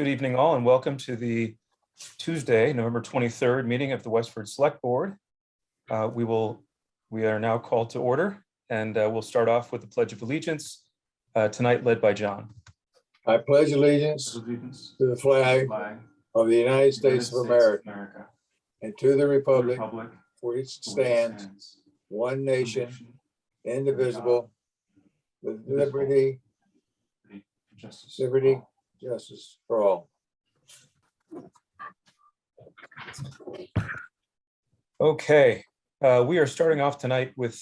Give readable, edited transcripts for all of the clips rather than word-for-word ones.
Good evening all, and welcome to the Tuesday, November 23rd meeting of the Westford Select Board. We are now called to order, and we'll start off with the Pledge of Allegiance, tonight led by John. I pledge allegiance to the flag of the United States of America and to the republic for which it stands, one nation, indivisible, with liberty, justice for all. Okay, we are starting off tonight with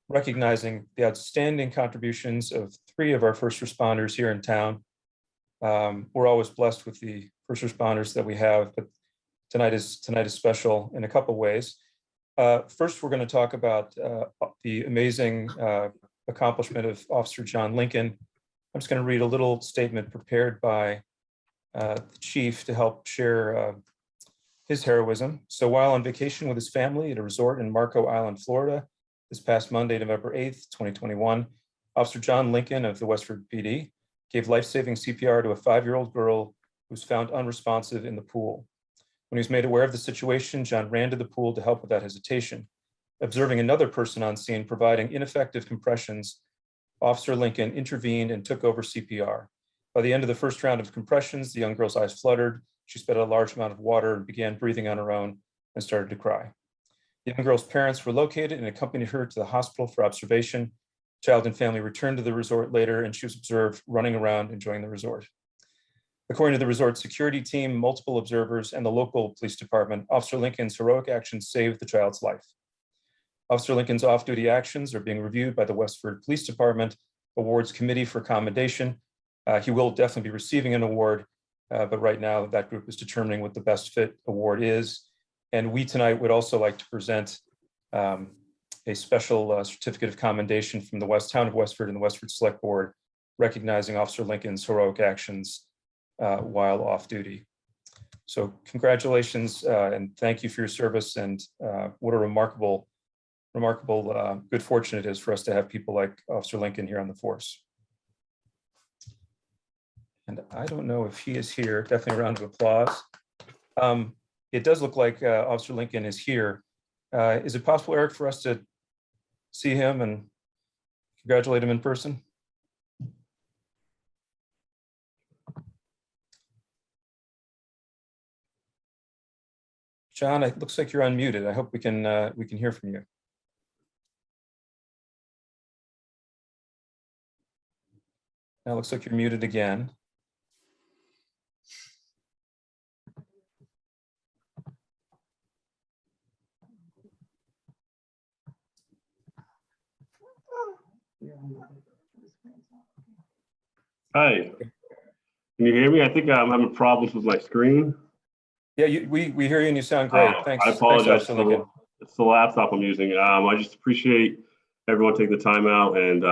recognizing the outstanding contributions of 3 of our first responders here in town. We're always blessed with the first responders that we have, but tonight is special in a couple ways. First, we're going to talk about the amazing accomplishment of Officer John Lincoln. I'm just going to read a little statement prepared by the chief to help share his heroism. So while on vacation with his family at a resort in Marco Island, Florida, this past Monday, November 8th, 2021, Officer John Lincoln of the Westford PD gave life-saving CPR to a 5-year-old girl who was found unresponsive in the pool. When he was made aware of the situation, John ran to the pool to help without hesitation. Observing another person on scene providing ineffective compressions, Officer Lincoln intervened and took over CPR. By the end of the first round of compressions, the young girl's eyes fluttered. She spit a large amount of water and began breathing on her own and started to cry. The young girl's parents were located and accompanied her to the hospital for observation. Child and family returned to the resort later, and she was observed running around enjoying the resort. According to the resort security team, multiple observers, and the local police department, Officer Lincoln's heroic actions saved the child's life. Officer Lincoln's off-duty actions are being reviewed by the Westford Police Department Awards Committee for Commendation. He will definitely be receiving an award, but right now that group is determining what the best fit award is. And we tonight would also like to present a special certificate of commendation from the town of Westford and the Westford Select Board, recognizing Officer Lincoln's heroic actions while off duty. So congratulations and thank you for your service, and what a remarkable good fortune it is for us to have people like Officer Lincoln here on the force. And I don't know if he is here. Definitely a round of applause. It does look like Officer Lincoln is here. Is it possible, Eric, for us to see him and congratulate him in person? John, it looks like you're unmuted. I hope we can hear from you. Now it looks like you're muted again. Hi, can you hear me? I think I'm having problems with my screen. Yeah, we hear you and you sound great. Thanks. I apologize. Thanks, It's the laptop I'm using. I just appreciate everyone taking the time out and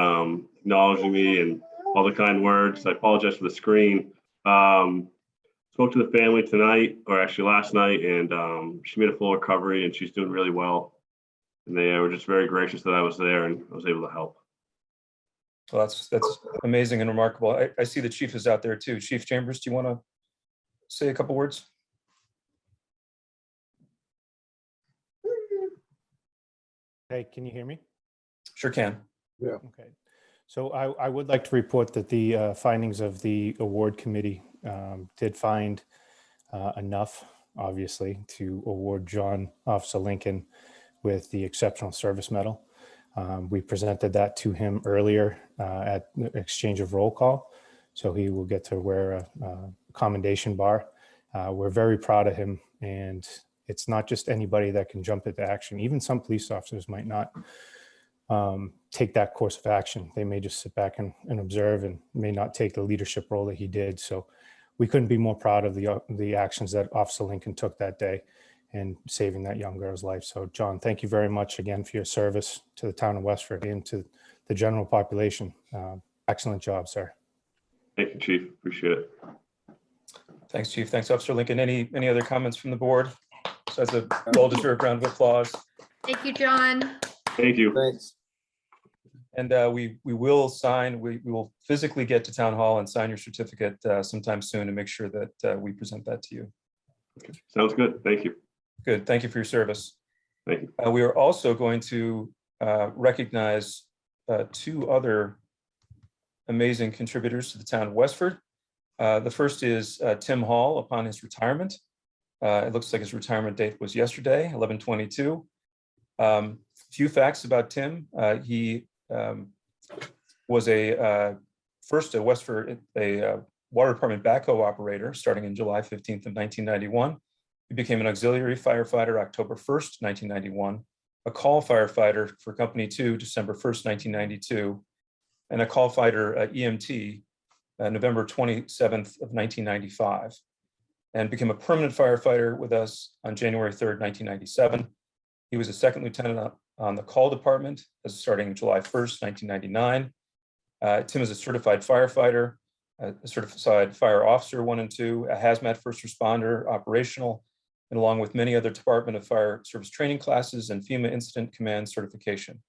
acknowledging me and all the kind words. I apologize for the screen. Spoke to the family tonight, or actually last night, and she made a full recovery and she's doing really well. And they were just very gracious that I was there and I was able to help. Well, that's amazing and remarkable. I see the chief is out there too. Chief Chambers, do you want to say a couple words? Hey, can you hear me? Sure can. Yeah. Okay. So I would like to report that the findings of the award committee did find enough, obviously, to award Officer Lincoln with the Exceptional Service Medal. We presented that to him earlier at the exchange of roll call, so he will get to wear a commendation bar. We're very proud of him, and it's not just anybody that can jump into action. Even some police officers might not take that course of action. They may just sit back and observe and may not take the leadership role that he did. So we couldn't be more proud of the actions that Officer Lincoln took that day and saving that young girl's life. So John, thank you very much again for your service to the town of Westford and to the general population. Excellent job, sir. Thank you, Chief. Appreciate it. Thanks, Chief. Thanks, Officer Lincoln. Any other comments from the board? Besides a well-deserved round of applause. Thank you, John. Thank you. Thanks. And we will sign, we will physically get to town hall and sign your certificate sometime soon, and make sure that we present that to you. Okay. Sounds good. Thank you. Good. Thank you for your service. Thank you. We are also going to recognize two other amazing contributors to the town of Westford. The first is Tim Hall upon his retirement. It looks like his retirement date was yesterday, 11/22. Few facts about Tim. He was first a Westford water department backhoe operator starting in July 15th of 1991. He became an auxiliary firefighter October 1st, 1991, a call firefighter for Company 2 December 1st, 1992, and a call fighter EMT November 27th of 1995, and became a permanent firefighter with us on January 3rd, 1997. He was a second lieutenant on the call department starting July 1st, 1999. Tim is a certified firefighter, a certified fire officer 1 and 2, a hazmat first responder, operational, and along with many other Department of Fire Service training classes and FEMA Incident Command certification.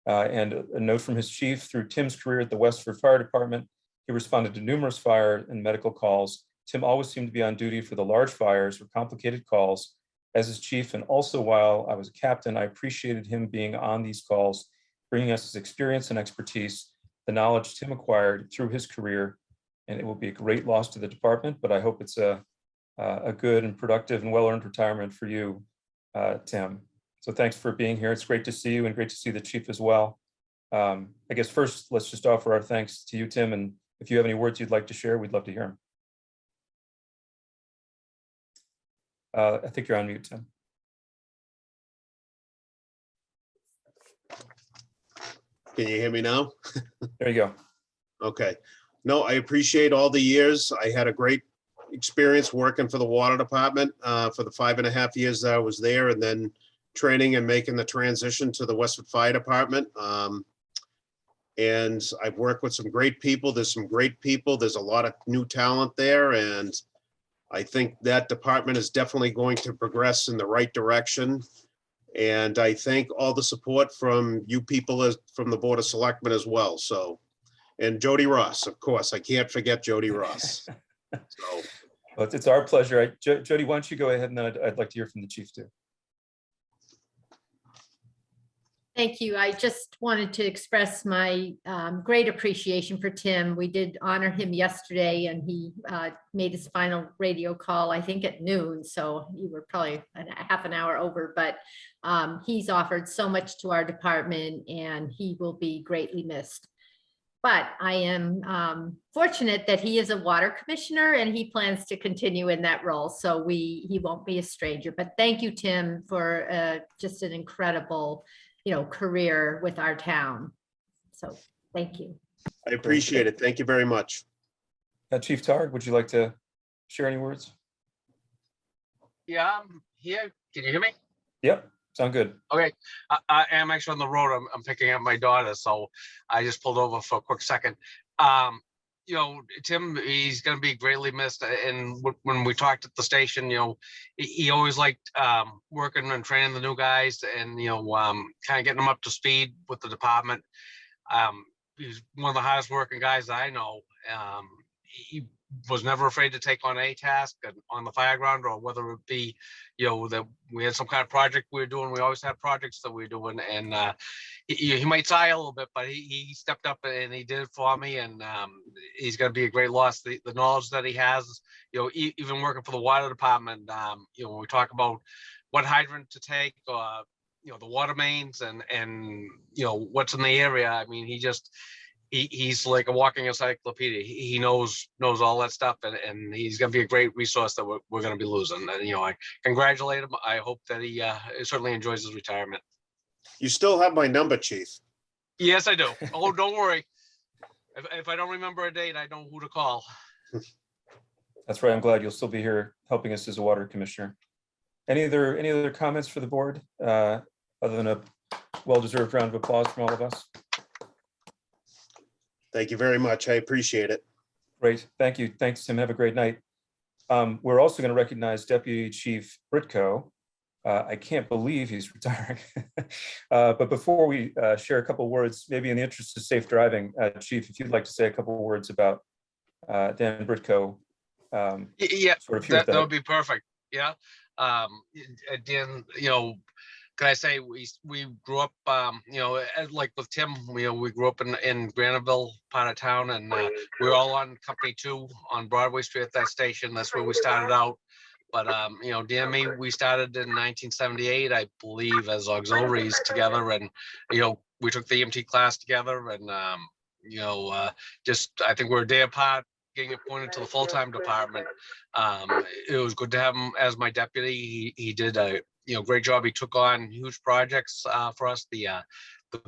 And a note from his chief: through Tim's career at the Westford Fire Department, he responded to numerous fire and medical calls. Tim always seemed to be on duty for the large fires or complicated calls. As his chief, and also while I was a captain, I appreciated him being on these calls, bringing us his experience and expertise, the knowledge Tim acquired through his career. And it will be a great loss to the department, but I hope it's a good and productive and well-earned retirement for you, Tim. So thanks for being here. It's great to see you and great to see the chief as well. I guess first, let's just offer our thanks to you, Tim, and if you have any words you'd like to share, we'd love to hear them. I think you're on mute, Tim. Can you hear me now? There you go. Okay. No, I appreciate all the years. I had a great experience working for the water department for the 5.5 years that I was there, and then training and making the transition to the Westford Fire Department. And I've worked with some great people. There's some great people. There's a lot of new talent there. And I think that department is definitely going to progress in the right direction. And I thank all the support from you people from the Board of Selectmen as well. So, and Jody Ross, of course, I can't forget Jody Ross. So, well, it's our pleasure. Jody, why don't you go ahead, and then I'd like to hear from the chief too. Thank you. I just wanted to express my great appreciation for Tim. We did honor him yesterday, and he made his final radio call, I think at noon. So you were probably a half an hour over, but he's offered so much to our department, and he will be greatly missed. But I am fortunate that he is a water commissioner, and he plans to continue in that role. So he won't be a stranger. But thank you, Tim, for just an incredible career with our town. So thank you. I appreciate it. Thank you very much. Chief Targ, would you like to share any words? Yeah, I'm here. Can you hear me? Yep, sound good. Okay, I am actually on the road. I'm picking up my daughter, so I just pulled over for a quick second. Tim, he's going to be greatly missed. And when we talked at the station, he always liked working and training the new guys, and kind of getting them up to speed with the department. He's one of the hardest working guys I know. He was never afraid to take on a task on the fire ground, or whether it be, that we had some kind of project we were doing. We always had projects that we were doing, and he might sigh a little bit, but he stepped up and he did it for me, and he's going to be a great loss. The knowledge that he has, even working for the water department, when we talk about what hydrant to take, the water mains and what's in the area. I mean, he's like a walking encyclopedia. He knows all that stuff, and he's going to be a great resource that we're going to be losing. And I congratulate him. I hope that he certainly enjoys his retirement. You still have my number, Chief. Yes, I do. Oh, don't worry. If I don't remember a date, I know who to call. That's right. I'm glad you'll still be here helping us as a water commissioner. Any other comments for the board, other than a well-deserved round of applause from all of us? Thank you very much. I appreciate it. Great. Thank you. Thanks, Tim. Have a great night. We're also going to recognize Deputy Chief Britko, I can't believe he's retiring. But before we share a couple words, maybe in the interest of safe driving, Chief, if you'd like to say a couple words about Dan Britko. Yeah, sort of here that would be perfect. Yeah. Dan, can I say we grew up, like with Tim, we grew up in Graniteville part of town, and we were all on Company 2 on Broadway Street at that station. That's where we started out. But Dan and me, we started in 1978, I believe, as auxiliaries together, and we took the EMT class together, and just I think we're a day apart getting appointed to the full-time department. It was good to have him as my deputy. He did a great job. He took on huge projects for us. The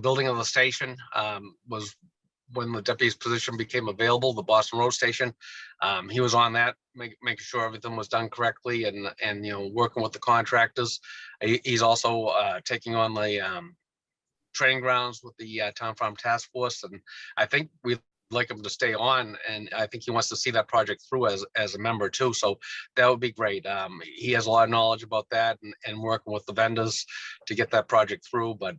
building of the station was when the deputy's position became available, the Boston Road Station. He was on that, making sure everything was done correctly, and working with the contractors. He's also taking on the training grounds with the Town Farm Task Force, and I think we'd like him to stay on, and I think he wants to see that project through as a member too. So that would be great. He has a lot of knowledge about that, and working with the vendors to get that project through. But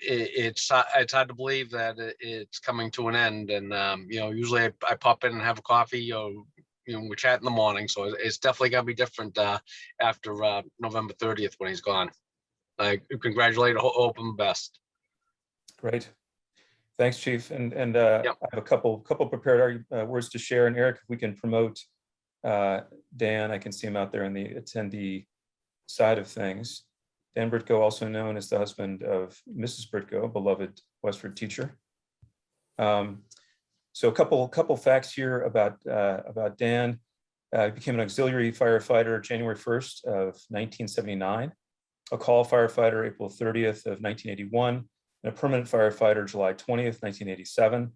it's hard to believe that it's coming to an end. And usually I pop in and have a coffee, or we chat in the morning. So it's definitely gonna be different after November 30th when he's gone. I congratulate, hope him best. Great. Thanks, Chief. And Yep. I have a couple prepared words to share. And Eric, if we can promote Dan, I can see him out there in the attendee side of things. Dan Britko, also known as the husband of Mrs. Britko, beloved Westford teacher. So a couple facts here about Dan. He became an auxiliary firefighter January 1st of 1979, a call firefighter April 30th of 1981, and a permanent firefighter July 20th, 1987.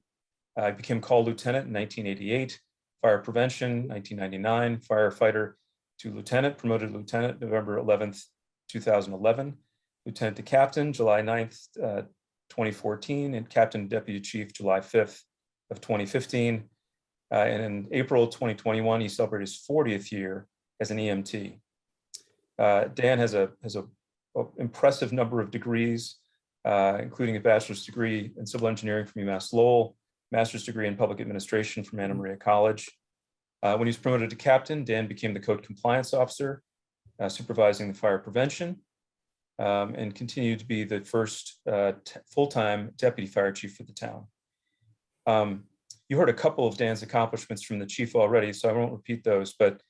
He became call lieutenant in 1988, fire prevention 1999, firefighter to lieutenant, promoted lieutenant November 11th, 2011, lieutenant to captain July 9th, 2014, and captain deputy chief July 5th of 2015. And in April 2021, he celebrated his 40th year as an EMT. Dan has a impressive number of degrees, including a bachelor's degree in civil engineering from UMass Lowell, master's degree in public administration from Anna Maria College. When he was promoted to captain, Dan became the code compliance officer, supervising the fire prevention, and continued to be the first full-time deputy fire chief for the town. You heard a couple of Dan's accomplishments from the chief already, so I won't repeat those, but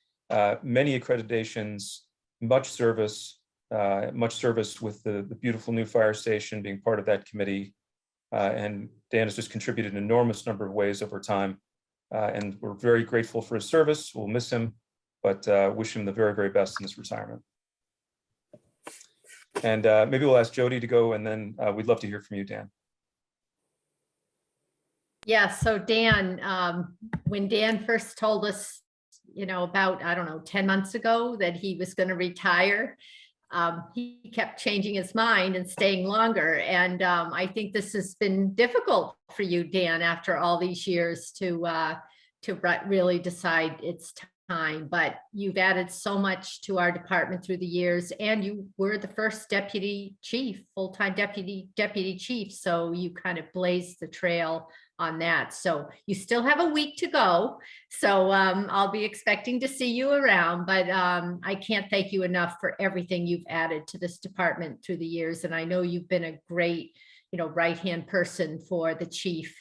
many accreditations, much service with the beautiful new fire station, being part of that committee. And Dan has just contributed an enormous number of ways over time. And we're very grateful for his service. We'll miss him, but wish him the very, very best in his retirement. And maybe we'll ask Jody to go, and then we'd love to hear from you, Dan. Yeah, so Dan, when Dan first told us, about, I don't know, 10 months ago that he was going to retire, he kept changing his mind and staying longer. And I think this has been difficult for you, Dan, after all these years to really decide it's time. But you've added so much to our department through the years, and you were the first deputy chief, full-time deputy chief. So you kind of blazed the trail on that. So you still have a week to go. So I'll be expecting to see you around, but I can't thank you enough for everything you've added to this department through the years. And I know you've been a great, right-hand person for the chief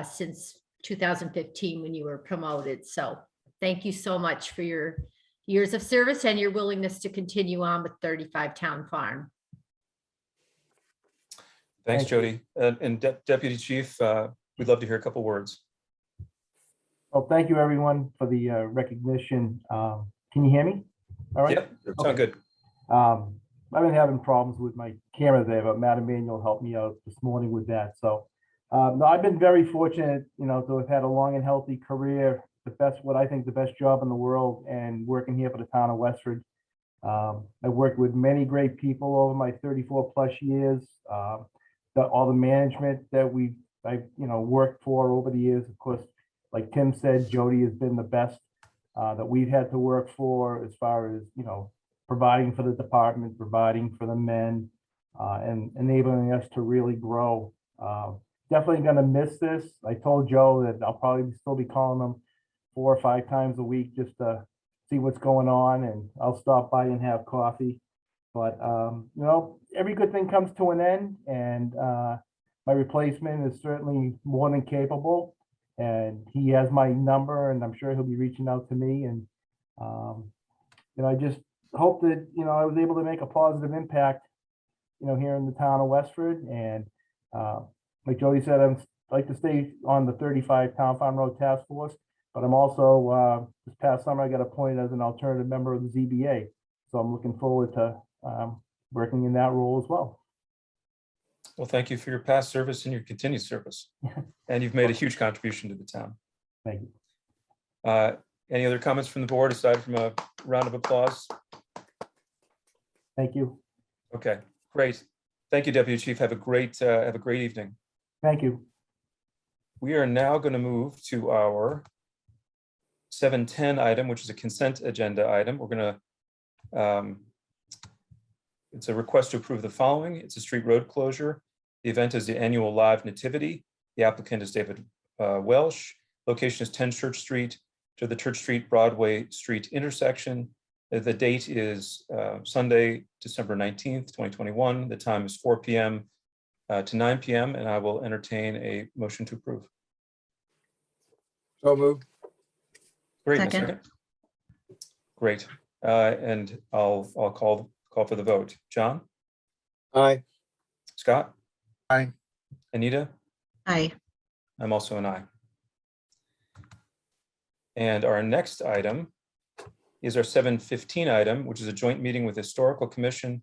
since 2015 when you were promoted. So thank you so much for your years of service and your willingness to continue on with 35 Town Farm. Thanks, Jody. And Deputy Chief, we'd love to hear a couple words. Well, thank you, everyone, for the recognition. Can you hear me? All right. Yep, sound good. I've been having problems with my camera there, but Matt Emanuel helped me out this morning with that. So, no, I've been very fortunate, to have had a long and healthy career, what I think the best job in the world, and working here for the town of Westford. I've worked with many great people over my 34 plus years. All the management that I've worked for over the years. Of course, like Tim said, Jody has been the best that we've had to work for, as far as providing for the department, providing for the men, and enabling us to really grow. Definitely going to miss this. I told Joe that I'll probably still be calling him 4 or 5 times a week just to see what's going on, and I'll stop by and have coffee. But, every good thing comes to an end, and my replacement is certainly more than capable, and he has my number, and I'm sure he'll be reaching out to me. And, I just hope that, I was able to make a positive impact, here in the town of Westford. And like Jody said, I'd like to stay on the 35 Town Farm Road Task Force, but I'm also, this past summer, I got appointed as an alternative member of the ZBA. So I'm looking forward to working in that role as well. Well, thank you for your past service and your continued service. And you've made a huge contribution to the town. Thank you. Any other comments from the board aside from a round of applause? Thank you. Okay, great. Thank you, Deputy Chief. Have a great evening. Thank you. We are now going to move to our 7:10 item, which is a consent agenda item. We're going to, it's a request to approve the following. It's a street road closure. The event is the annual live nativity. The applicant is David Welsh. Location is 10 Church Street to the Church Street Broadway Street intersection. The date is Sunday, December 19th, 2021. The time is 4 p.m. To 9 p.m. and I will entertain a motion to approve. So moved. Great. Second. Second. Great. And I'll call for the vote. John? Aye. Scott? Aye. Anita? Aye. I'm also an aye. And our next item is our 7:15 item, which is a joint meeting with the Historical Commission.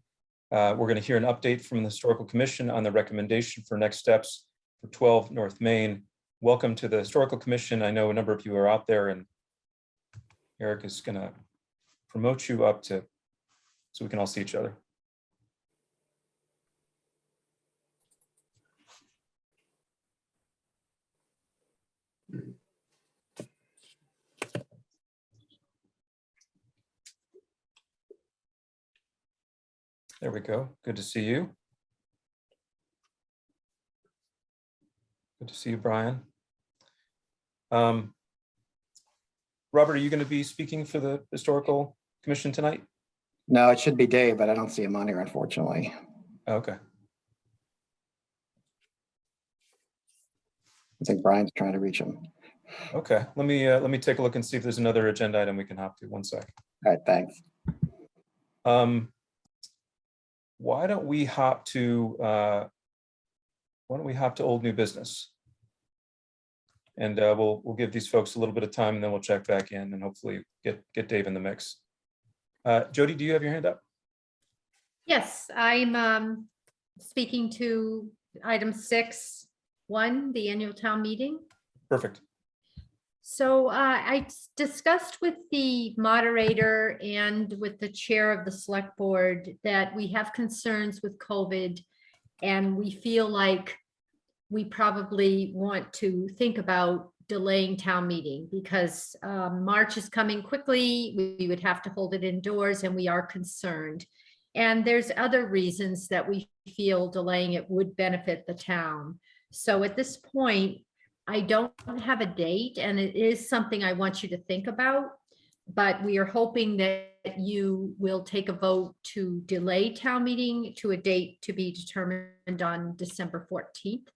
We're going to hear an update from the Historical Commission on the recommendation for next steps for 12 North Main. Welcome to the Historical Commission. I know a number of you are out there, and Eric is going to promote you up to so we can all see each other. There we go. Good to see you. Good to see you, Brian. Robert, are you going to be speaking for the Historical Commission tonight? No, it should be Dave, but I don't see him on here, unfortunately. Okay. I think Brian's trying to reach him. Okay. Let me take a look and see if there's another agenda item we can hop to. One sec. All right, thanks. Why don't we hop to old new business? And we'll give these folks a little bit of time, and then we'll check back in and hopefully get Dave in the mix. Jody, do you have your hand up? Yes, I'm speaking to item 6.1, the annual town meeting. Perfect. So I discussed with the moderator and with the chair of the select board that we have concerns with COVID, and we feel like we probably want to think about delaying town meeting because March is coming quickly. We would have to hold it indoors, and we are concerned. And there's other reasons that we feel delaying it would benefit the town. So at this point, I don't have a date, and it is something I want you to think about, but we are hoping that you will take a vote to delay town meeting to a date to be determined on December 14th.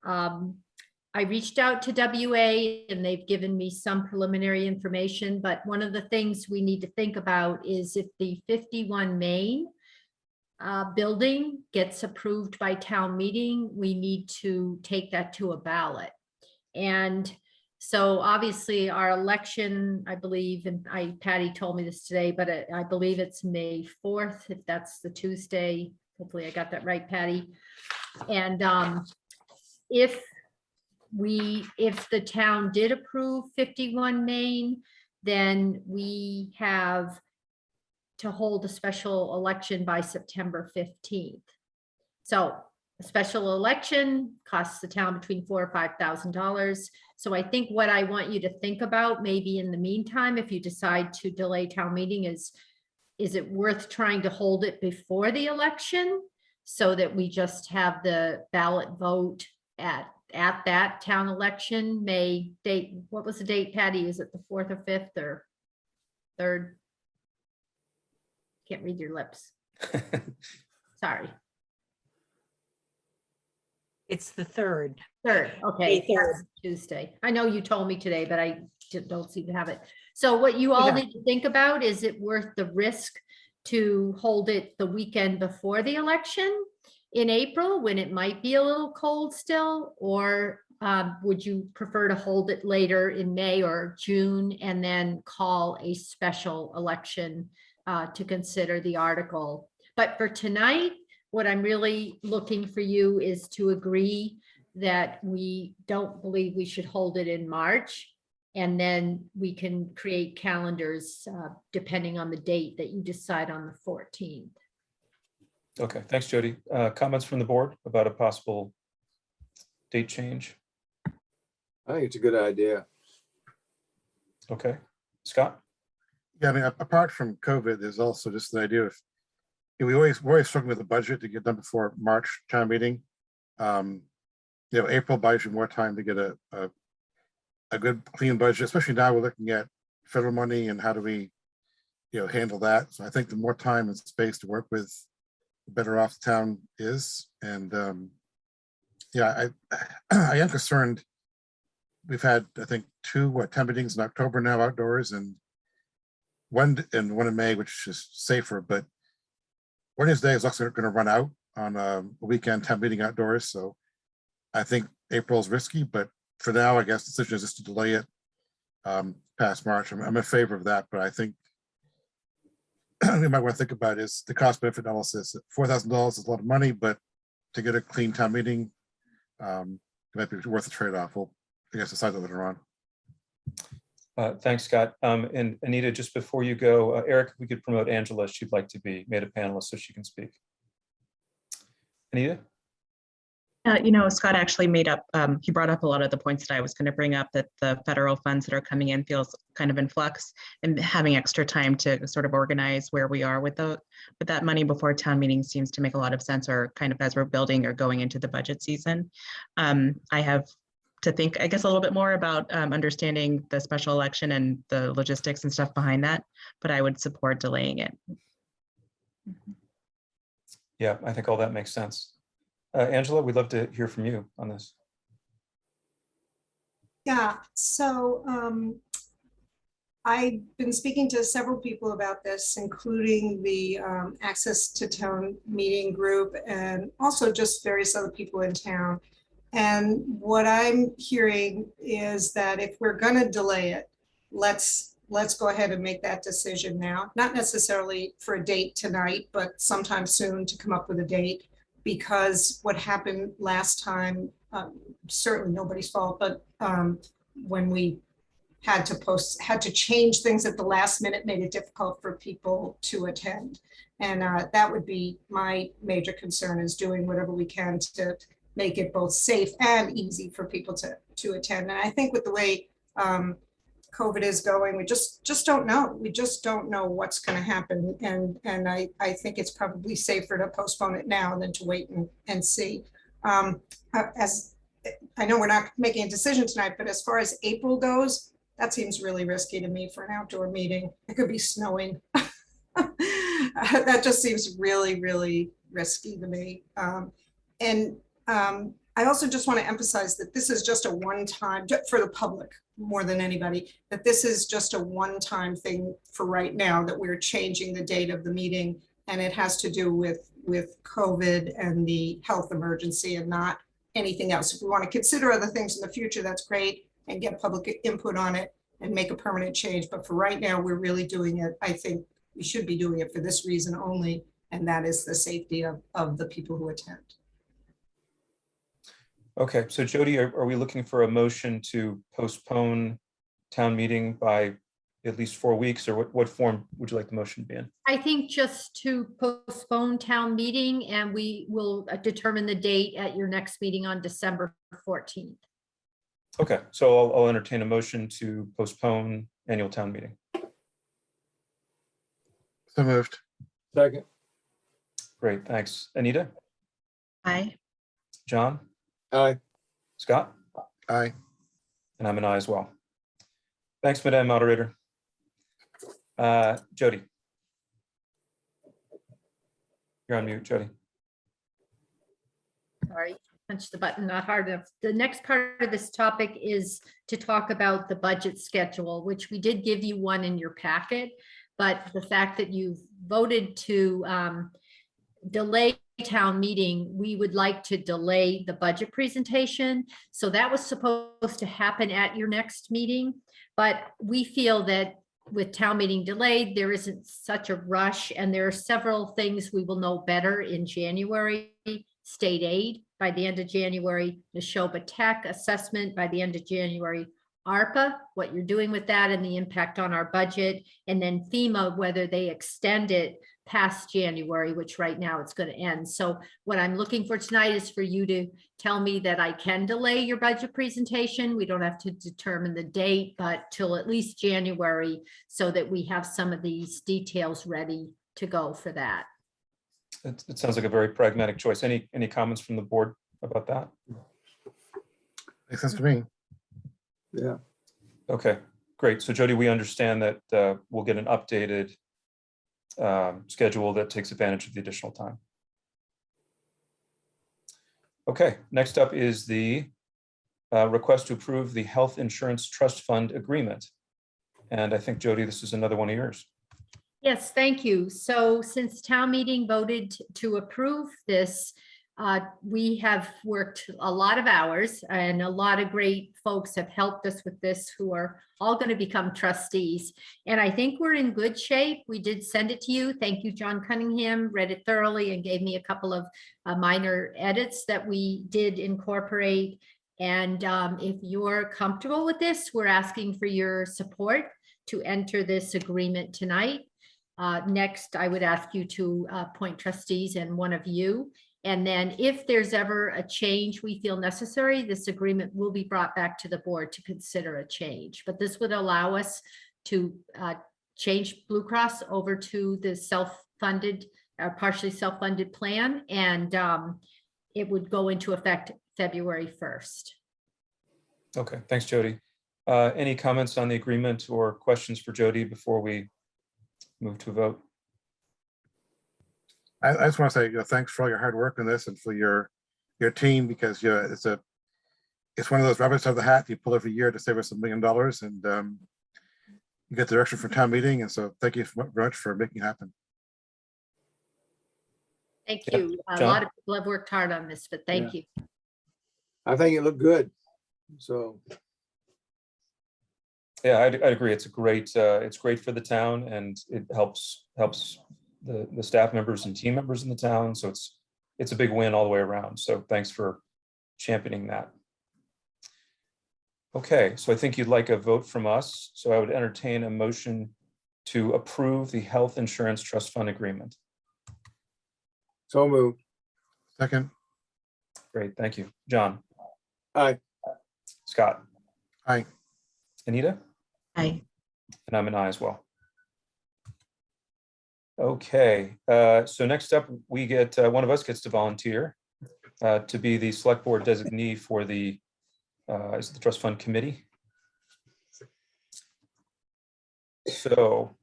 I reached out to WA and they've given me some preliminary information, but one of the things we need to think about is if the 51 Main building gets approved by town meeting, we need to take that to a ballot. And so obviously our election, I believe, and Patty told me this today, but I believe it's May 4th, if that's the Tuesday. Hopefully I got that right, Patty. And if the town did approve 51 Main, then we have to hold a special election by September 15th. So a special election costs the town between $4,000 or $5,000. So I think what I want you to think about maybe in the meantime, if you decide to delay town meeting, is is it worth trying to hold it before the election so that we just have the ballot vote at that town election May date? What was the date, Patty? Is it the 4th or 5th or 3rd? Can't read your lips. Sorry. It's the 3rd. 3rd, okay. May 3rd. That's Tuesday. I know you told me today, but I don't seem to have it. So what you all Yeah. need to think about, is it worth the risk to hold it the weekend before the election in April when it might be a little cold still? Or would you prefer to hold it later in May or June and then call a special election to consider the article? But for tonight, what I'm really looking for you is to agree that we don't believe we should hold it in March. And then we can create calendars depending on the date that you decide on the 14th. Okay, thanks, Jody. Comments from the board about a possible date change? I think it's a good idea. Okay, Scott? Yeah, I mean, apart from COVID, there's also just the idea of, we're always struggling with the budget to get done before March town meeting. April buys you more time to get a good clean budget, especially now we're looking at federal money and how do we, handle that. So I think the more time and space to work with, the better off the town is. And I am concerned. We've had, I think, 2 town meetings in October now outdoors, and one in May, which is safer, but Wednesday is also going to run out on a weekend town meeting outdoors. So I think April is risky, but for now, I guess the decision is just to delay it past March. I'm in favor of that, but I think we might want to think about is the cost benefit analysis. $4,000 is a lot of money, but to get a clean town meeting, it might be worth the trade-off. We'll, I guess, decide that later on. Thanks, Scott. And Anita, just before you go, Eric, if we could promote Angela, she'd like to be made a panelist so she can speak. Anita? Scott actually he brought up a lot of the points that I was going to bring up, that the federal funds that are coming in feels kind of in flux, and having extra time to sort of organize where we are with that money before town meeting seems to make a lot of sense, or kind of as we're building or going into the budget season. I have to think, I guess, a little bit more about understanding the special election and the logistics and stuff behind that, but I would support delaying it. Yeah, I think all that makes sense. Angela, we'd love to hear from you on this. Yeah, so I've been speaking to several people about this, including the Access to Town meeting group and also just various other people in town. And what I'm hearing is that if we're going to delay it, let's go ahead and make that decision now. Not necessarily for a date tonight, but sometime soon to come up with a date. Because what happened last time, certainly nobody's fault, but when we had to change things at the last minute, made it difficult for people to attend. And that would be my major concern, is doing whatever we can to make it both safe and easy for people to attend. And I think with the way COVID is going, we just don't know. We just don't know what's going to happen. And I think it's probably safer to postpone it now than to wait and see. As I know we're not making a decision tonight, but as far as April goes, that seems really risky to me for an outdoor meeting. It could be snowing. That just seems really, really risky to me. I also just want to emphasize that this is just a one-time, for the public more than anybody, that this is just a one-time thing for right now, that we're changing the date of the meeting, and it has to do with COVID and the health emergency and not anything else. If we want to consider other things in the future, that's great, and get public input on it and make a permanent change. But for right now, we're really doing it. I think we should be doing it for this reason only, and that is the safety of the people who attend. Okay, so Jody, are we looking for a motion to postpone town meeting by at least 4 weeks, or what form would you like the motion to be in? I think just to postpone town meeting, and we will determine the date at your next meeting on December 14th. Okay, so I'll entertain a motion to postpone annual town meeting. So moved. Second. Great, thanks. Anita, Aye. John, Aye. Scott, Aye. and I'm an aye as well. Thanks, Madam Moderator. Jody. You're on mute, Jody. Sorry, punched the button not hard enough. The next part of this topic is to talk about the budget schedule, which we did give you one in your packet. But the fact that you've voted to delay town meeting, we would like to delay the budget presentation. So that was supposed to happen at your next meeting, but we feel that with town meeting delayed, there isn't such a rush, and there are several things we will know better in January. State aid by the end of January, Neshoba Tech assessment by the end of January, ARPA, what you're doing with that and the impact on our budget, and then FEMA, whether they extend it past January, which right now it's going to end. So what I'm looking for tonight is for you to tell me that I can delay your budget presentation. We don't have to determine the date, but till at least January, so that we have some of these details ready to go for that. It sounds like a very pragmatic choice. Any comments from the board about that? Makes sense to me. Yeah. Okay, great. So Jody, we understand that we'll get an updated schedule that takes advantage of the additional time. Okay, next up is the request to approve the Health Insurance Trust Fund Agreement. And I think, Jody, this is another one of yours. Yes, thank you. So since town meeting voted to approve this, we have worked a lot of hours, and a lot of great folks have helped us with this, who are all going to become trustees. And I think we're in good shape. We did send it to you. Thank you, John Cunningham, read it thoroughly and gave me a couple of minor edits that we did incorporate. And if you're comfortable with this, we're asking for your support to enter this agreement tonight. Next, I would ask you to appoint trustees and one of you. And then if there's ever a change we feel necessary, this agreement will be brought back to the board to consider a change. But this would allow us to change Blue Cross over to the self-funded, partially self-funded plan. And it would go into effect February 1st. Okay, thanks, Jody. Any comments on the agreement or questions for Jody before we move to a vote? I just want to say, thanks for all your hard work on this and for your team, because it's one of those rabbits out of the hat you pull every year to save us $1 million, and you get direction from town meeting, and so thank you very much for making it happen. Thank Yeah, you. A John? lot of people have worked hard on this, but thank you. I think it looked good. So Yeah, I'd agree. It's great for the town, and it helps the staff members and team members in the town. So it's a big win all the way around. So thanks for championing that. Okay, so I think you'd like a vote from us. So I would entertain a motion to approve the Health Insurance Trust Fund Agreement. so moved. Second. Great, thank you. John? Aye. Scott? Aye. Anita? Aye. And I'm an aye as well. Okay, so next up, we get, one of us gets to volunteer to be the select board designee for the, is it the trust fund committee? So.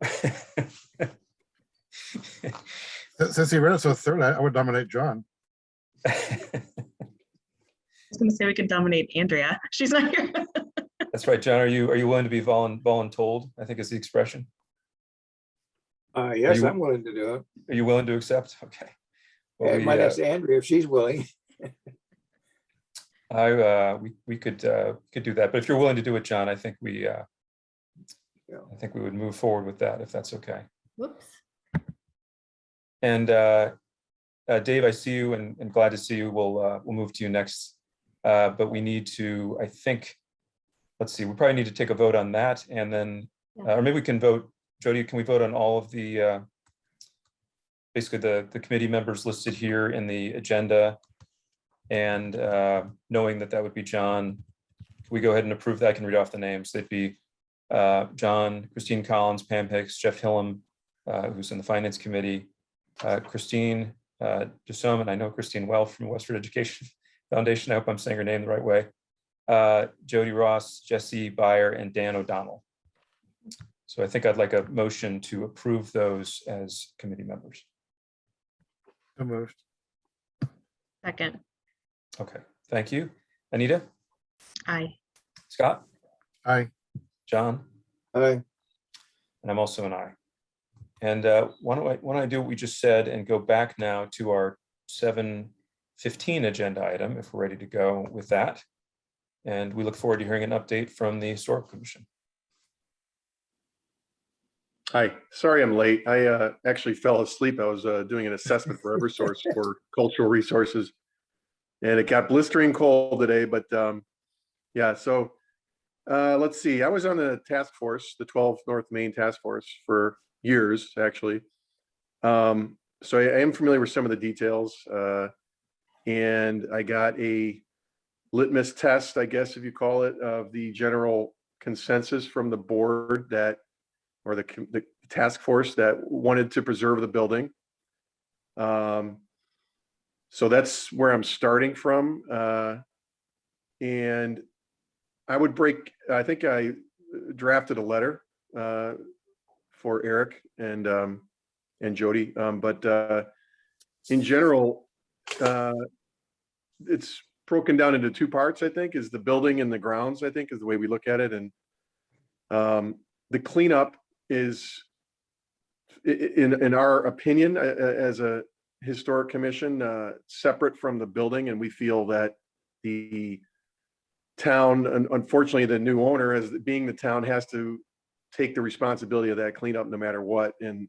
Since he read it so third, I would nominate John. I was going to say we could nominate Andrea. She's not here. That's right, John. Are you willing to be voluntold, I think is the expression? Yes, you- I'm willing to do it. Are you willing to accept? Okay. Well, I might ask Andrea if she's willing. we could do that, but if you're willing to do it, John, I think we would move forward with that, if that's okay. Whoops. And Dave, I see you and glad to see you. We'll move to you next, but we need to, I think, let's see, we probably need to take a vote on that, and then, or maybe we can vote. Jody, can we vote on all of the, basically the committee members listed here in the agenda? And knowing that would be John, can we go ahead and approve that? I can read off the names. They'd be John, Christine Collins, Pam Hicks, Jeff Hillam, who's in the Finance Committee, Christine Dusom, and I know Christine well from Westford Education Foundation. I hope I'm saying her name the right way. Jody Ross, Jesse Byer, and Dan O'Donnell. So I think I'd like a motion to approve those as committee members. So moved. Second. Okay, thank you. Anita? Aye. Scott? Aye. John? Aye. And I'm also an aye. And why don't I do what we just said and go back now to our 7:15 agenda item, if we're ready to go with that. And we look forward to hearing an update from the Historic Commission. Hi, sorry I'm late. I actually fell asleep. I was doing an assessment for Eversource for cultural resources. And it got blistering cold today, but yeah, so let's see. I was on the task force, the 12 North Main Task Force for years, actually. So I am familiar with some of the details. And I got a litmus test, I guess, if you call it, of the general consensus from the board that, or the task force that wanted to preserve the building. So that's where I'm starting from. And I would I think I drafted a letter for Eric and Jody. But in general, it's broken down into two parts, I think, is the building and the grounds, I think, is the way we look at it. And the cleanup is, in our opinion, as a historic commission, separate from the building. And we feel that the town, unfortunately, the new owner, as being the town, has to take the responsibility of that cleanup no matter what. And,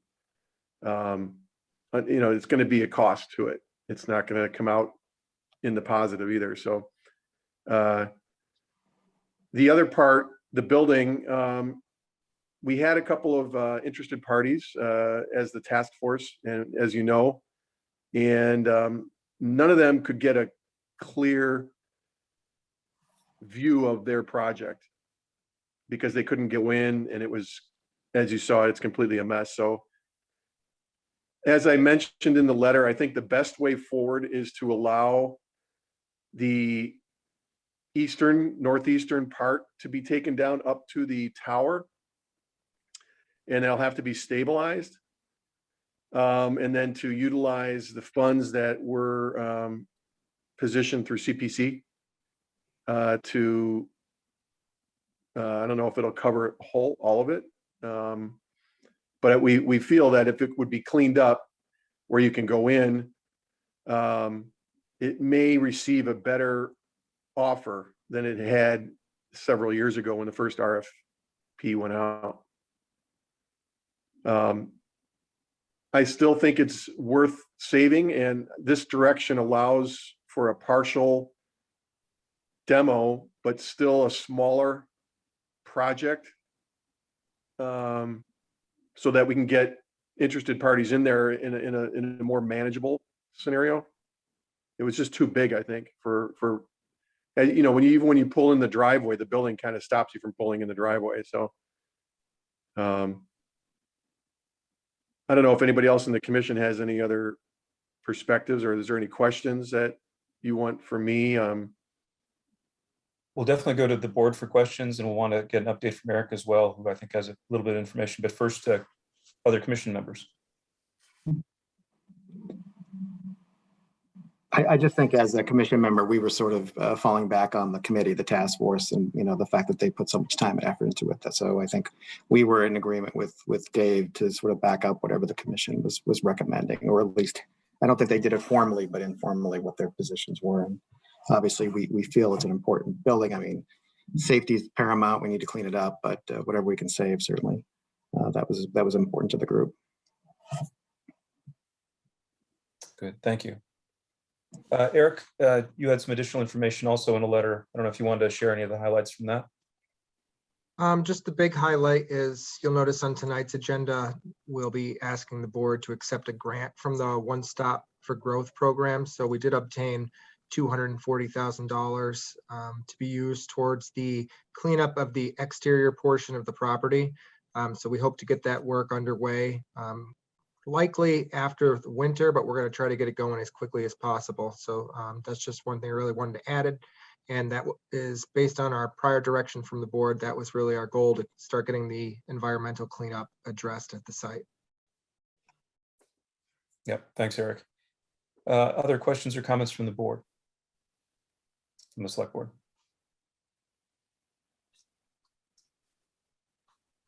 it's going to be a cost to it. It's not going to come out in the positive either. So the other part, the building, we had a couple of interested parties as the task force, and as you know, and none of them could get a clear view of their project because they couldn't go in, and it was, as you saw, it's completely a mess. So as I mentioned in the letter, I think the best way forward is to allow the northeastern part to be taken down up to the tower, and they'll have to be stabilized. And then to utilize the funds that were positioned through CPC to, I don't know if it'll cover all of it. But we feel that if it would be cleaned up where you can go in, it may receive a better offer than it had several years ago when the first RFP went out. I still think it's worth saving, and this direction allows for a partial demo, but still a smaller project, so that we can get interested parties in there in a more manageable scenario. It was just too big, I think, for when you pull in the driveway, the building kind of stops you from pulling in the driveway. So I don't know if anybody else in the commission has any other perspectives, or is there any questions that you want from me? We'll definitely go to the board for questions, and we'll want to get an update from Eric as well, who I think has a little bit of information, but first other commission members. I just think as a commission member, we were sort of falling back on the committee, the task force, and the fact that they put so much time and effort into it. So I think we were in agreement with Dave to sort of back up whatever the commission was recommending, or at least I don't think they did it formally, but informally what their positions were. And obviously we feel it's an important building. I mean, safety is paramount. We need to clean it up, but whatever we can save, certainly that was important to the group. Good, thank you. Eric, you had some additional information also in a letter. I don't know if you wanted to share any of the highlights from that. Just the big highlight is, you'll notice on tonight's agenda, we'll be asking the board to accept a grant from the One Stop for Growth program. So we did obtain $240,000 to be used towards the cleanup of the exterior portion of the property. So we hope to get that work underway, likely after the winter, but we're going to try to get it going as quickly as possible. So that's just one thing I really wanted to add it. And that is based on our prior direction from the board. That was really our goal, to start getting the environmental cleanup addressed at the site. Yep, thanks, Eric. Other questions or comments from the board? From the select board?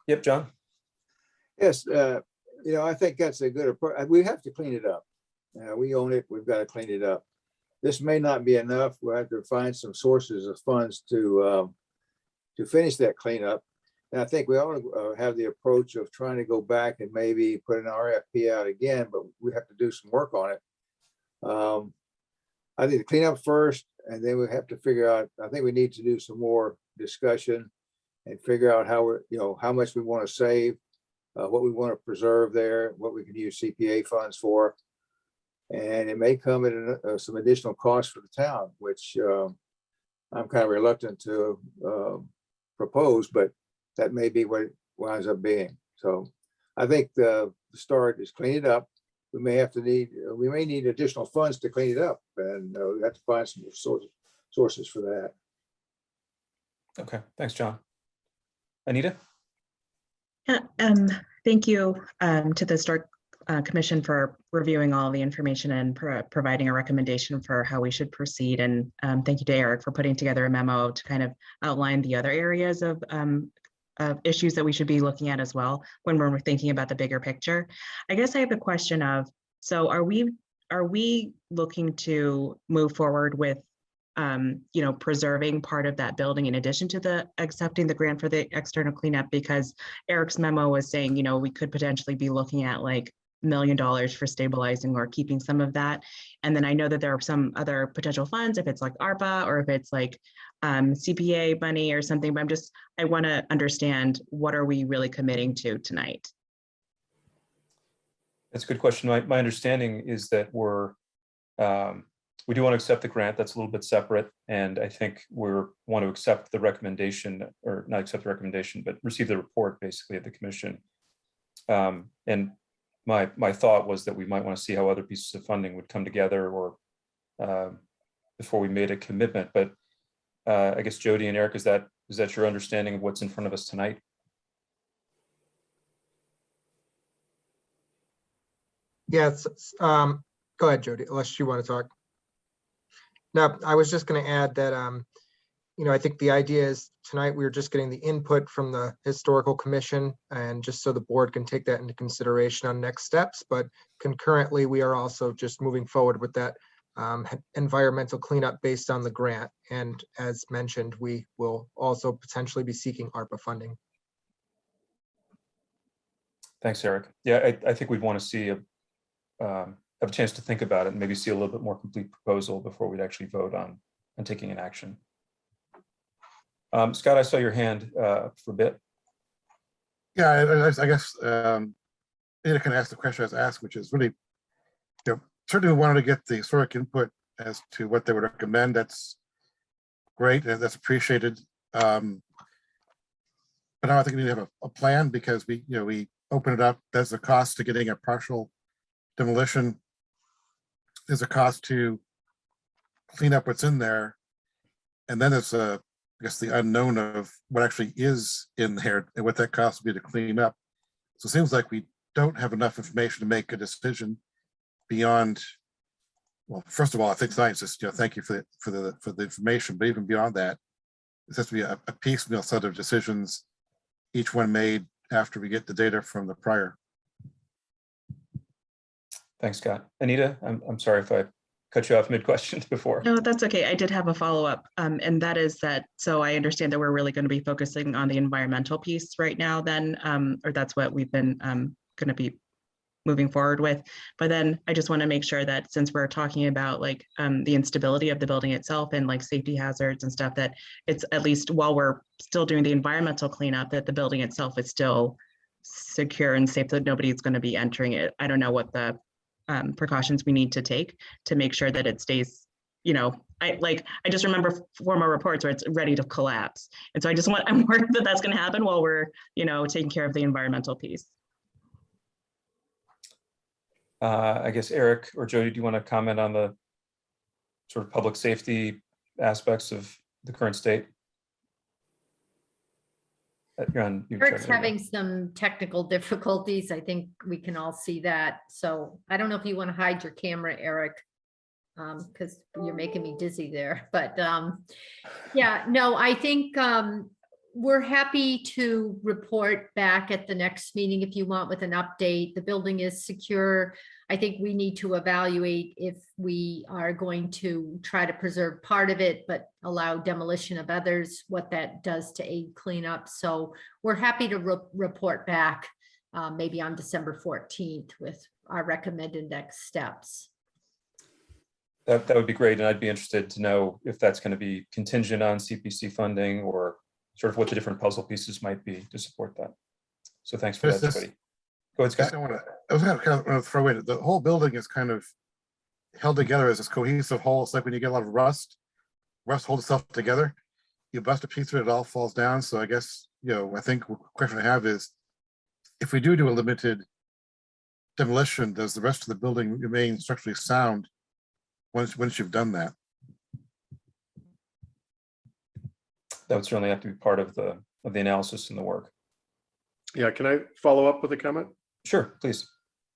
Yep, John? Yes, I think that's a good approach. We have to clean it up. We own it. We've got to clean it up. This may not be enough. We'll have to find some sources of funds to finish that cleanup. And I think we ought to have the approach of trying to go back and maybe put an RFP out again, but we have to do some work on it. I think to clean up first, and then we have to figure out, I think we need to do some more discussion and figure out how much we want to save, what we want to preserve there, what we can use CPA funds for. And it may come at some additional cost for the town, which I'm kind of reluctant to propose, but that may be what it winds up being. So I think the start is clean it up. We may need additional funds to clean it up, and we have to find some sources for that. Okay, thanks, John. Anita? Yeah, thank you to the Historic Commission for reviewing all the information and providing a recommendation for how we should proceed. And thank you to Eric for putting together a memo to kind of outline the other areas of issues that we should be looking at as well when we're thinking about the bigger picture. I guess I have a question of, so are we looking to move forward with preserving part of that building in addition to accepting the grant for the external cleanup? Because Eric's memo was saying, we could potentially be looking at like $1 million for stabilizing or keeping some of that. And then I know that there are some other potential funds, if it's like ARPA or if it's like CPA money or something, but I want to understand, what are we really committing to tonight? That's a good question. My understanding is that we do want to accept the grant. That's a little bit separate. And I think we want to accept the recommendation, or not accept the recommendation, but receive the report basically of the commission. And my thought was that we might want to see how other pieces of funding would come together or before we made a commitment. But I guess Jody and Eric, is that your understanding of what's in front of us tonight? Yes. Go ahead, Jody, unless you want to talk. No, I was just going to add that, I think the idea is tonight we were just getting the input from the Historical Commission, and just so the board can take that into consideration on next steps. But concurrently, we are also just moving forward with that environmental cleanup based on the grant. And as mentioned, we will also potentially be seeking ARPA funding. Thanks, Eric. Yeah, I think we'd want to see have a chance to think about it and maybe see a little bit more complete proposal before we'd actually vote on taking an action. Scott, I saw your hand for a bit. Yeah, I guess Ada can ask the question I was asked, which is really, certainly we wanted to get the historic input as to what they would recommend. That's great, and that's appreciated. But now I think we need to have a plan, because we open it up. There's a cost to getting a partial demolition. There's a cost to clean up what's in there, and then it's I guess the unknown of what actually is in there and what that cost would be to clean up. So it seems like we don't have enough information to make a decision beyond. Well, first of all, I think science is, thank you for the information, but even beyond that, it has to be a piecemeal set of decisions, each one made after we get the data from the prior. Thanks, Scott. Anita, I'm sorry if I cut you off mid-question before. No, that's okay. I did have a follow-up, and that is that, so I understand that we're really going to be focusing on the environmental piece right now then, or that's what we've been going to be moving forward with. But then I just want to make sure that, since we're talking about like the instability of the building itself and like safety hazards and stuff, that it's, at least while we're still doing the environmental cleanup, that the building itself is still secure and safe, that nobody's going to be entering it. I don't know what the precautions we need to take to make sure that it stays I just remember former reports where it's ready to collapse. And so I'm worried that that's going to happen while we're, taking care of the environmental piece. I guess Eric or Jody, do you want to comment on the sort of public safety aspects of the current state? Eric's having some technical difficulties. I think we can all see that. So I don't know if you want to hide your camera, Eric, because you're making me dizzy there. But yeah, no, I think we're happy to report back at the next meeting if you want with an update. The building is secure. I think we need to evaluate if we are going to try to preserve part of it, but allow demolition of others, what that does to aid cleanup. So we're happy to report back maybe on December 14th with our recommended next steps. That would be great. And I'd be interested to know if that's going to be contingent on CPC funding or sort of what the different puzzle pieces might be to support that. So thanks for that, Jody. Go ahead, Scott. I was kind of throw in, the whole building is kind of held together as this cohesive whole. It's like when you get a lot of rust holds itself together. You bust a piece of it, it all falls down. So I guess, I think the question I have is, if we do a limited demolition, does the rest of the building remain structurally sound once you've done that? That would certainly have to be part of the analysis and the work. Yeah, can I follow up with a comment? Sure, please.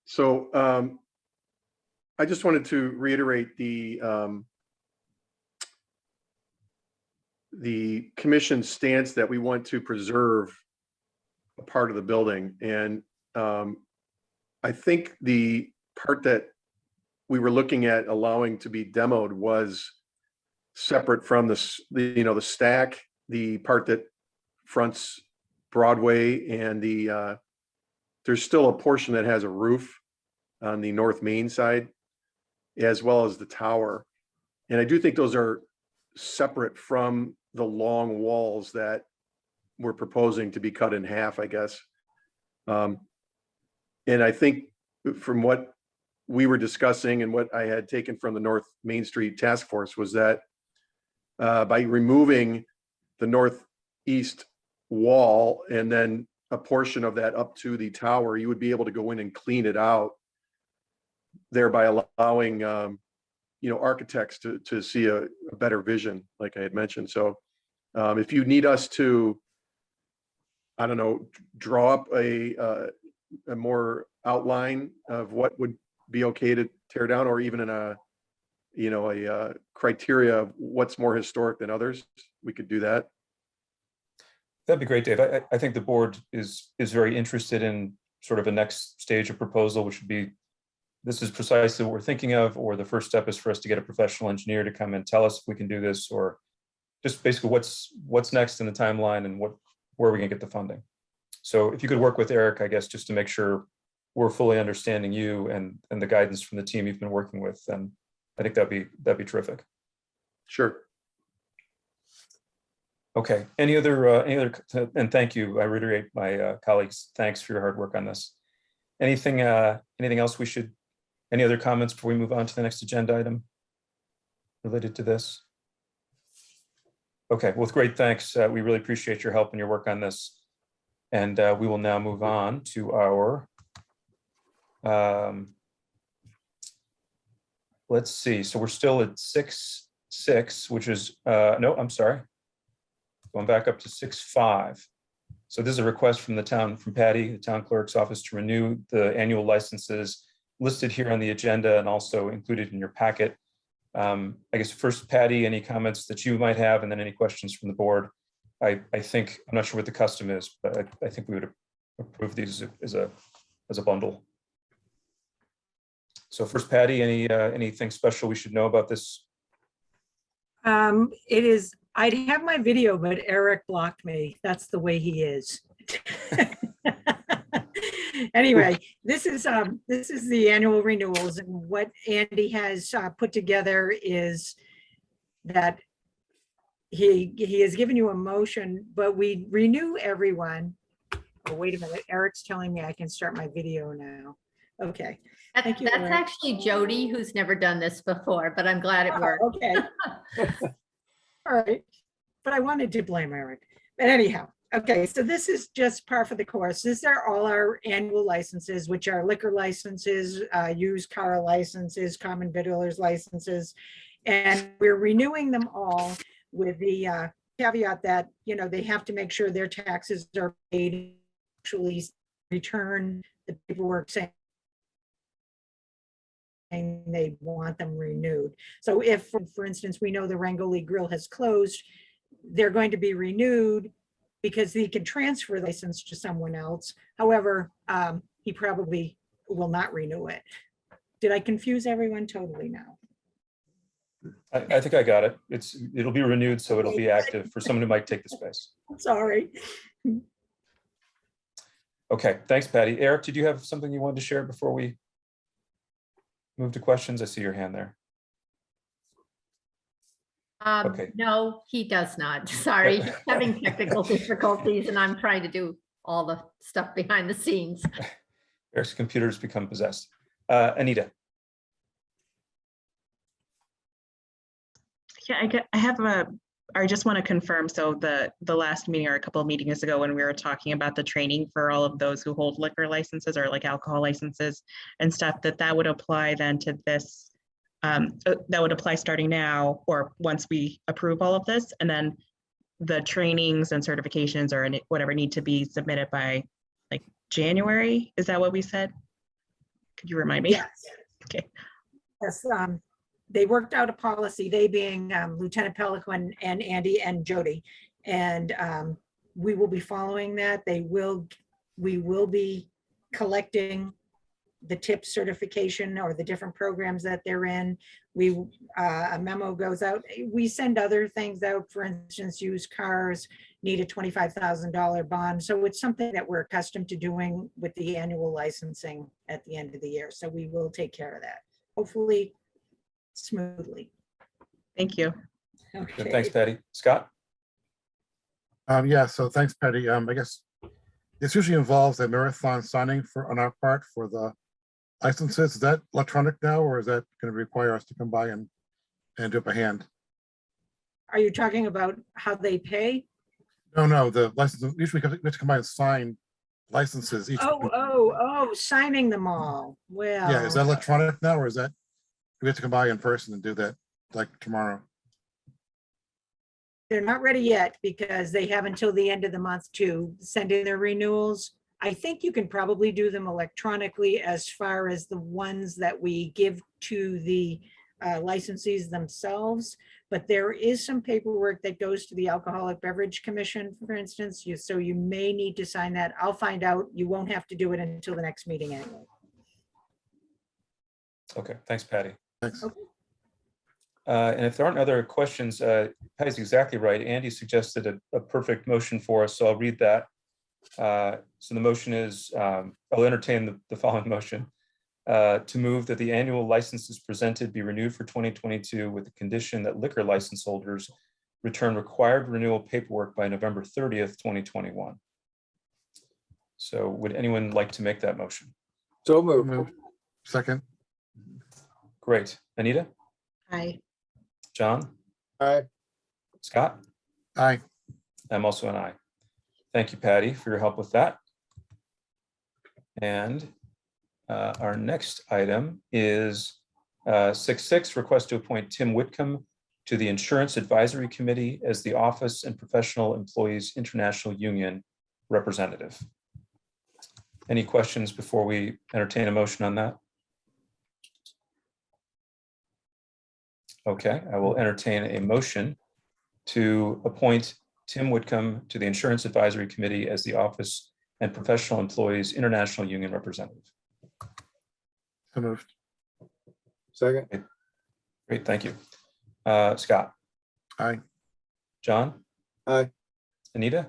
So I just wanted to reiterate the commission's stance that we want to preserve a part of the building. And I think the part that we were looking at allowing to be demoed was separate from the stack, the part that fronts Broadway, and there's still a portion that has a roof on the North Main side, as well as the tower. And I do think those are separate from the long walls that we're proposing to be cut in half, I guess. And I think from what we were discussing and what I had taken from the North Main Street Task Force was that by removing the northeast wall and then a portion of that up to the tower, you would be able to go in and clean it out, thereby allowing architects to see a better vision, like I had mentioned. So if you need us to, I don't know, draw up a more outline of what would be okay to tear down, or even in a criteria of what's more historic than others, we could do that. That'd be great, Dave. I think the board is very interested in sort of a next stage of proposal, which would be, this is precisely what we're thinking of, or the first step is for us to get a professional engineer to come and tell us if we can do this, or just basically what's next in the timeline and where are we gonna get the funding. So if you could work with Eric, I guess, just to make sure we're fully understanding you and the guidance from the team you've been working with, then I think that'd be terrific. Sure. Okay, any other, and thank you. I reiterate my colleagues' thanks for your hard work on this. Anything else any other comments before we move on to the next agenda item related to this? Okay, well, with great thanks. We really appreciate your help and your work on this. And we will now move on to our, let's see, so we're still at 6.6, which is, no, I'm sorry. Going back up to 6.5. So this is a request from Patty, the town clerk's office, to renew the annual licenses listed here on the agenda and also included in your packet. I guess first, Patty, any comments that you might have, and then any questions from the board? I think, I'm not sure what the custom is, but I think we would approve these as a bundle. So first, Patty, anything special we should know about this? I'd have my video, but Eric blocked me. That's the way he is. Anyway, this is the annual renewals, and what Andy has put together is that he has given you a motion, but we renew everyone. Oh, wait a minute, Eric's telling me I can start my video now. Okay. That's Thank you, Erin. actually Jody, who's never done this before, but I'm glad it Oh, worked. okay. All right. But I wanted to blame Eric. But anyhow, okay, so this is just par for the course. These are all our annual licenses, which are liquor licenses, used car licenses, common victualers licenses. And we're renewing them all with the caveat that, you know, they have to make sure their taxes are paid, actually return the paperwork saying they want them renewed. So if, for instance, we know the Rangoli Grill has closed, they're going to be renewed because he can transfer the license to someone else. However, he probably will not renew it. Did I confuse everyone totally now? I think I got it. It'll be renewed, so it'll be active for someone who might take the space. Sorry. Okay, thanks, Patty. Eric, did you have something you wanted to share before we move to questions? I see your hand there. Okay. No, he does not. Sorry, he's having technical difficulties and I'm trying to do all the stuff behind the scenes. Eric's computer's become possessed. Anita. Yeah, I just want to confirm. So the last meeting or a couple of meetings ago when we were talking about the training for all of those who hold liquor licenses or like alcohol licenses and stuff, that would apply then to this, that would apply starting now or once we approve all of this, and then the trainings and certifications or whatever need to be submitted by like January. Is that what we said? Could you remind me? Yes. Okay. Yes, they worked out a policy, they being Lieutenant Pelican and Andy and Jody. And we will be following that. We will be collecting the tip certification or the different programs that they're in. A memo goes out. We send other things out, for instance, used cars need a $25,000 bond. So it's something that we're accustomed to doing with the annual licensing at the end of the year. So we will take care of that, hopefully smoothly. Thank you. Okay. Good, thanks, Patty. Scott? Yeah, so thanks, Patty. I guess this usually involves a marathon signing on our part for the licenses. Is that electronic now, or is that going to require us to come by and do it by hand? Are you talking about how they pay? No, the license usually we have to come by and sign licenses each. Oh, signing them all. Well. Yeah, is that electronic now, or is that we have to come by in person and do that like tomorrow? They're not ready yet because they have until the end of the month to send in their renewals. I think you can probably do them electronically as far as the ones that we give to the licensees themselves. But there is some paperwork that goes to the Alcoholic Beverage Commission, for instance. So you may need to sign that. I'll find out. You won't have to do it until the next meeting anyway. Okay, thanks, Patty. Thanks. Okay. And if there aren't other questions, Patty's exactly right. Andy suggested a perfect motion for us, so I'll read that. So the motion is, I'll entertain the following motion. To move that the annual licenses presented be renewed for 2022 with the condition that liquor license holders return required renewal paperwork by November 30th, 2021. So would anyone like to make that motion? So moved. Second. Great. Anita? Aye. John? Aye. Scott? Aye. I'm also an aye. Thank you, Patty, for your help with that. And our next item is 6.6, request to appoint Tim Whitcomb to the Insurance Advisory Committee as the Office and Professional Employees International Union representative. Any questions before we entertain a motion on that? Okay, I will entertain a motion to appoint Tim Whitcomb to the Insurance Advisory Committee as the Office and Professional Employees International Union representative. So moved. Second. Great, thank you. Scott? Aye. John? Aye. Anita?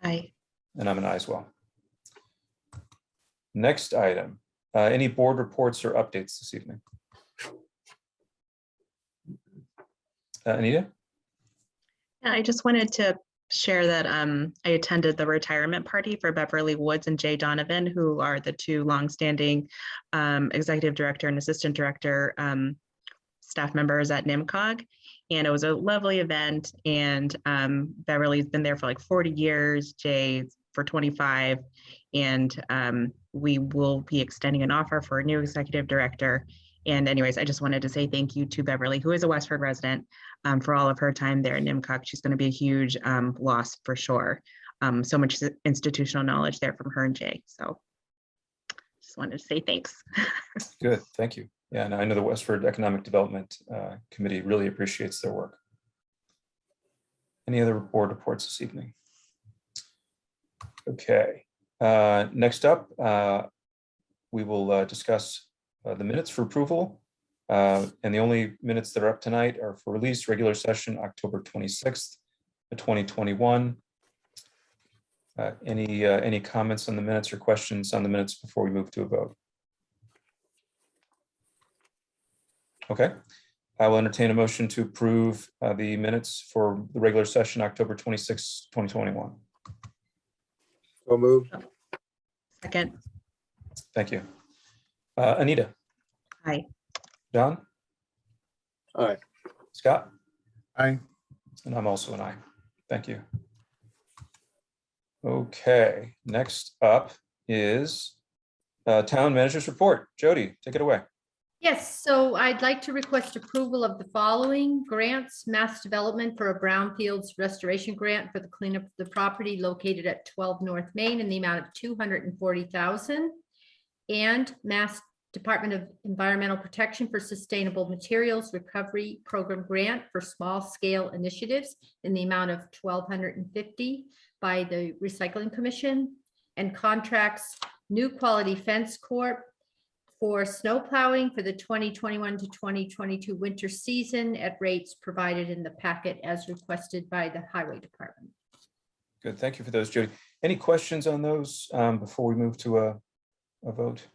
Aye. And I'm an aye as well. Next item, any board reports or updates this evening? Anita? Yeah, I just wanted to share that I attended the retirement party for Beverly Woods and Jay Donovan, who are the two longstanding executive director and assistant director staff members at NIMCOG. And it was a lovely event. And Beverly's been there for like 40 years, Jay for 25. And we will be extending an offer for a new executive director. And anyways, I just wanted to say thank you to Beverly, who is a Westford resident, for all of her time there at NIMCOG. She's going to be a huge loss for sure. So much institutional knowledge there from her and Jay. So just wanted to say thanks. Good, thank you. Yeah, and I know the Westford Economic Development Committee really appreciates their work. Any other board reports this evening? Okay, next up, we will discuss the minutes for approval. And the only minutes that are up tonight are for release, regular session, October 26th, 2021. Any comments on the minutes or questions on the minutes before we move to a vote? Okay, I will entertain a motion to approve the minutes for the regular session, October 26th, 2021. So moved. Second. Thank you. Anita? Aye. John? Aye. Scott? Aye. And I'm also an aye. Thank you. Okay, next up is Town Manager's Report. Jody, take it away. Yes, so I'd like to request approval of the following grants: Mass Development for a Brownfields Restoration Grant for the cleanup of the property located at 12 North Main in the amount of $240,000, and Mass Department of Environmental Protection for Sustainable Materials Recovery Program Grant for small scale initiatives in the amount of $1,250 by the Recycling Commission, and contracts New Quality Fence Corp for snow plowing for the 2021 to 2022 winter season at rates provided in the packet as requested by the Highway Department. Good, thank you for those, Jody. Any questions on those before we move to a vote?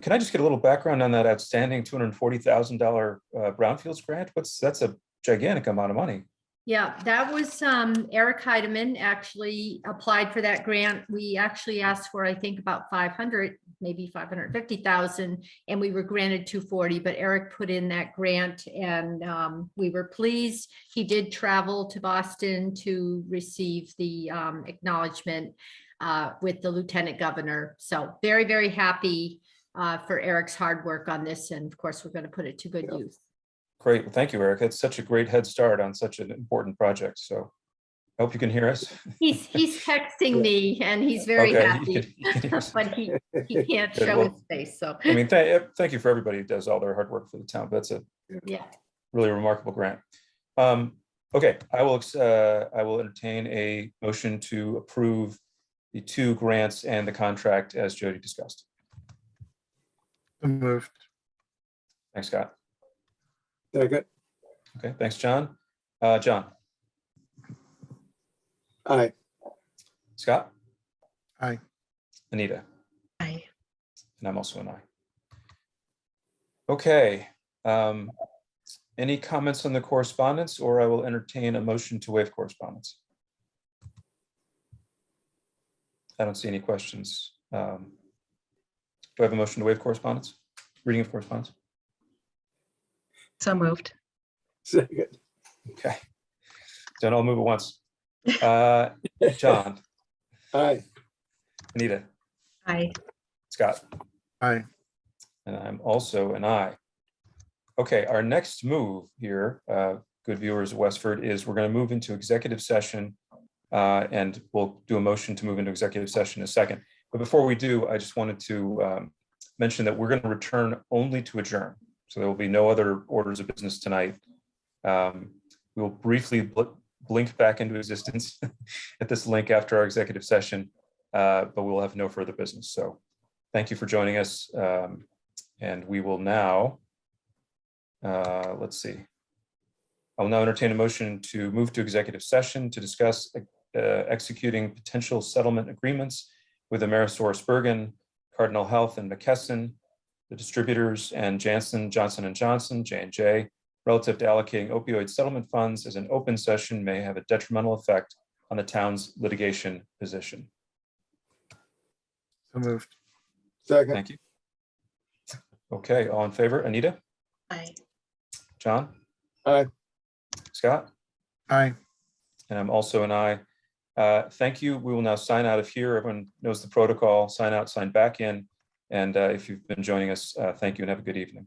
Can I just get a little background on that outstanding $240,000 brownfields grant? That's a gigantic amount of money. Yeah, that was Eric Heidemann actually applied for that grant. We actually asked for, I think, about 500, maybe 550,000, and we were granted 240, but Eric put in that grant and we were pleased. He did travel to Boston to receive the acknowledgement with the Lieutenant Governor. So very, very happy for Eric's hard work on this. And of course, we're going to put it to good use. Great. Well, thank you, Eric. That's such a great head start on such an important project. So I hope you can hear us. He's texting me and he's very Okay, happy, but he can't Good. show Well, his face. So I mean, thank you for everybody who does all their hard work for the town. That's a yeah. really remarkable grant. Okay, I will entertain a motion to approve the two grants and the contract as Jody discussed. So moved. Thanks, Scott. Second. Okay, thanks, John. John? Aye. Scott? Aye. Anita? Aye. And I'm also an aye. Okay. Any comments on the correspondence, or I will entertain a motion to waive correspondence? I don't see any questions. Do I have a motion to waive correspondence? Reading of correspondence? So moved. Second. Okay. Then I'll move it once. John? Aye. Anita? Aye. Scott? Aye. And I'm also an aye. Okay, our next move here, good viewers of Westford, is we're going to move into executive session, and we'll do a motion to move into executive session in a second. But before we do, I just wanted to mention that we're going to return only to adjourn. So there will be no other orders of business tonight. We will briefly blink back into existence at this link after our executive session, but we will have no further business. So thank you for joining us. And we will now, let's see. I will now entertain a motion to move to executive session to discuss executing potential settlement agreements with Amerisource Bergen, Cardinal Health and McKesson, the distributors, and Janssen, Johnson & Johnson, J&J, relative to allocating opioid settlement funds as an open session may have a detrimental effect on the town's litigation position. So moved. Second. Thank you. Okay, all in favor? Anita? Aye. John? Aye. Scott? Aye. And I'm also an aye. Thank you. We will now sign out of here. Everyone knows the protocol. Sign out, sign back in. And if you've been joining us, thank you and have a good evening.